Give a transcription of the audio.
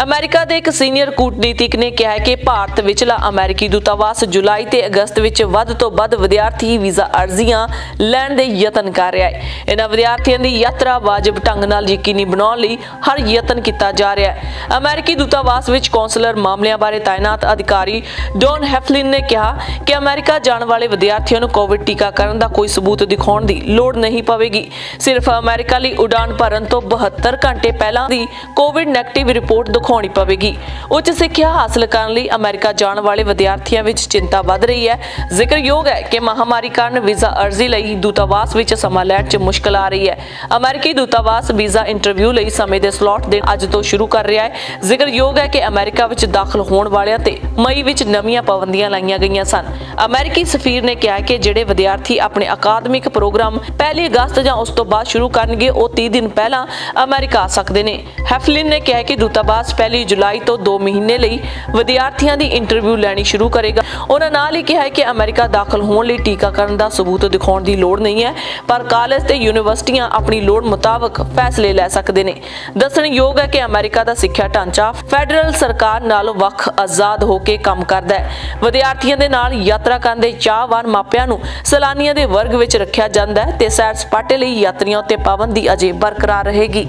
America ਦੇ ਇੱਕ senior ਕੂਟਨੀਤਿਕ ਨੇ ਕਿਹਾ ਹੈ ਕਿ ਭਾਰਤ ਵਿਚਲਾ ਅਮਰੀਕੀ ਦੂਤਾਵਾਸ ਜੁਲਾਈ ਤੇ ਅਗਸਤ ਵਿੱਚ ਵੱਧ ਤੋਂ ਵੱਧ ਵਿਦਿਆਰਥੀ ਵੀਜ਼ਾ ਅਰਜ਼ੀਆਂ ਲੈਣ ਦੇ ਯਤਨ ਕਰ ਰਿਹਾ ਹੈ। ਇਹਨਾਂ ਵਿਦਿਆਰਥੀਆਂ ਦੀ ਯਾਤਰਾ ਵਾਜਬ ਢੰਗ ਨਾਲ ਯਕੀਨੀ ਬਣਾਉਣ ਲਈ ਹਰ ਯਤਨ ਕੀਤਾ ਜਾ ਰਿਹਾ ਹੈ। ਅਮਰੀਕੀ ਦੂਤਾਵਾਸ ਵਿੱਚ ਕੌਂਸਲਰ ਮਾਮਲਿਆਂ ਬਾਰੇ ਤਾਇਨਾਤ ਅਧਿਕਾਰੀ ਡੌਨ ਹੈਫਲਿਨ ਨੇ ਕਿਹਾ ਕਿ ਅਮਰੀਕਾ ਜਾਣ ਵਾਲੇ ਵਿਦਿਆਰਥੀਆਂ ਨੂੰ ਕੋਵਿਡ ਟੀਕਾਕਰਨ ਦਾ ਕੋਈ ਸਬੂਤ ਦਿਖਾਉਣ ਦੀ ਲੋੜ ਨਹੀਂ ਪਵੇਗੀ। ਸਿਰਫ ਅਮਰੀਕਾ ਲਈ ਉਡਾਨ ਭਰਨ ਤੋਂ 72 ਘੰਟੇ ਪਹਿਲਾਂ ਦੀ ਕੋਵਿਡ ਨੈਗੇਟਿਵ ਰਿਪੋਰਟ ਦਿਖਾਉਣੀ ਪਵੇਗੀ। ਉੱਚ ਸਿੱਖਿਆ ਹਾਸਲ ਕਰਨ ਲਈ ਅਮਰੀਕਾ ਜਾਣ ਵਾਲੇ ਵਿਦਿਆਰਥੀਆਂ ਵਿੱਚ ਚਿੰਤਾ ਵੱਧ ਰਹੀ ਹੈ। ਜ਼ਿਕਰਯੋਗ ਹੈ ਕਿ ਮਹਾਮਾਰੀ ਕਾਰਨ ਵੀਜ਼ਾ ਅਰਜ਼ੀ ਲਈ ਦੂਤਾਵਾਸ ਵਿੱਚ ਸਮਾਂ ਲੈਣ 'ਚ ਮੁਸ਼ਕਲ ਆ ਰਹੀ ਹੈ। ਅਮਰੀਕੀ ਦੂਤਾਵਾਸ ਵੀਜ਼ਾ ਇੰਟਰਵਿਊ ਲਈ ਸਮੇਂ ਦੇ ਸਲਾਟ ਦੇਣ ਅੱਜ ਤੋਂ ਸ਼ੁਰੂ ਕਰ ਰਿਹਾ ਹੈ। ਜ਼ਿਕਰਯੋਗ ਹੈ ਕਿ ਅਮਰੀਕਾ ਵਿੱਚ ਦਾਖਲ ਹੋਣ ਵਾਲਿਆਂ ਤੇ ਮਈ ਵਿੱਚ ਨਵੀਆਂ ਪਾਬੰਦੀਆਂ ਲਾਈਆਂ ਗਈਆਂ ਸਨ। ਅਮਰੀਕੀ ਸਫੀਰ ਨੇ ਕਿਹਾ ਕਿ ਜਿਹੜੇ ਵਿਦਿਆਰਥੀ ਆਪਣੇ ਅਕਾਦਮਿਕ ਪ੍ਰੋਗਰਾਮ 1 ਅਗਸਤ ਜਾਂ ਉਸ ਤੋਂ ਬਾਅਦ ਸ਼ੁਰੂ ਕਰਨਗੇ ਉਹ 30 ਦਿਨ ਪਹਿਲਾਂ ਅਮਰੀਕਾ ਆ ਸਕਦੇ ਨੇ। ਹੈਫਲਿਨ ਨੇ ਕਿਹਾ ਕਿ ਦੂਤਾਵਾਸ 1 ਜੁਲਾਈ ਤੋਂ 2 ਮਹੀਨੇ ਲਈ ਵਿਦਿਆਰਥੀਆਂ ਦੀ ਇੰਟਰਵਿਊ ਲੈਣੀ ਸ਼ੁਰੂ ਕਰੇਗਾ। ਉਹਨਾਂ ਨਾਲ ਹੀ ਕਿਹਾ ਕਿ ਅਮਰੀਕਾ ਦਾਖਲ ਹੋਣ ਲਈ ਟੀਕਾਕਰਨ ਦਾ ਸਬੂਤ ਦਿਖਾਉਣ ਦੀ ਲੋੜ ਨਹੀਂ ਹੈ, ਪਰ ਕਾਲਜ ਤੇ ਯੂਨੀਵਰਸਿਟੀਆਂ ਆਪਣੀ ਲੋੜ ਮੁਤਾਬਕ ਫੈਸਲੇ ਲੈ ਸਕਦੇ ਨੇ। ਦੱਸਣਯੋਗ ਹੈ ਕਿ ਅਮਰੀਕਾ ਦਾ ਸਿੱਖਿਆ ਢਾਂਚਾ ਫੈਡਰਲ ਸਰਕਾਰ ਨਾਲੋਂ ਵੱਖ ਆਜ਼ਾਦ ਹੋ ਕੇ ਕੰਮ ਕਰਦਾ ਹੈ। ਵਿਦਿਆਰਥੀਆਂ ਦੇ ਨਾਲ ਯਾਤਰਾ ਕਰਨ ਦੇ ਚਾਹਵਾਨ ਮਾਪਿਆਂ ਨੂੰ ਸੈਲਾਨੀਆਂ ਦੇ ਵਰਗ ਵਿੱਚ ਰੱਖਿਆ ਜਾਂਦਾ ਹੈ ਤੇ ਸੈਰ ਸਪਾਟੇ ਲਈ ਯਾਤਰੀਆਂ ਉੱਤੇ ਪਾਬੰਦੀ ਅਜੇ ਬਰਕਰਾਰ ਰਹੇਗੀ।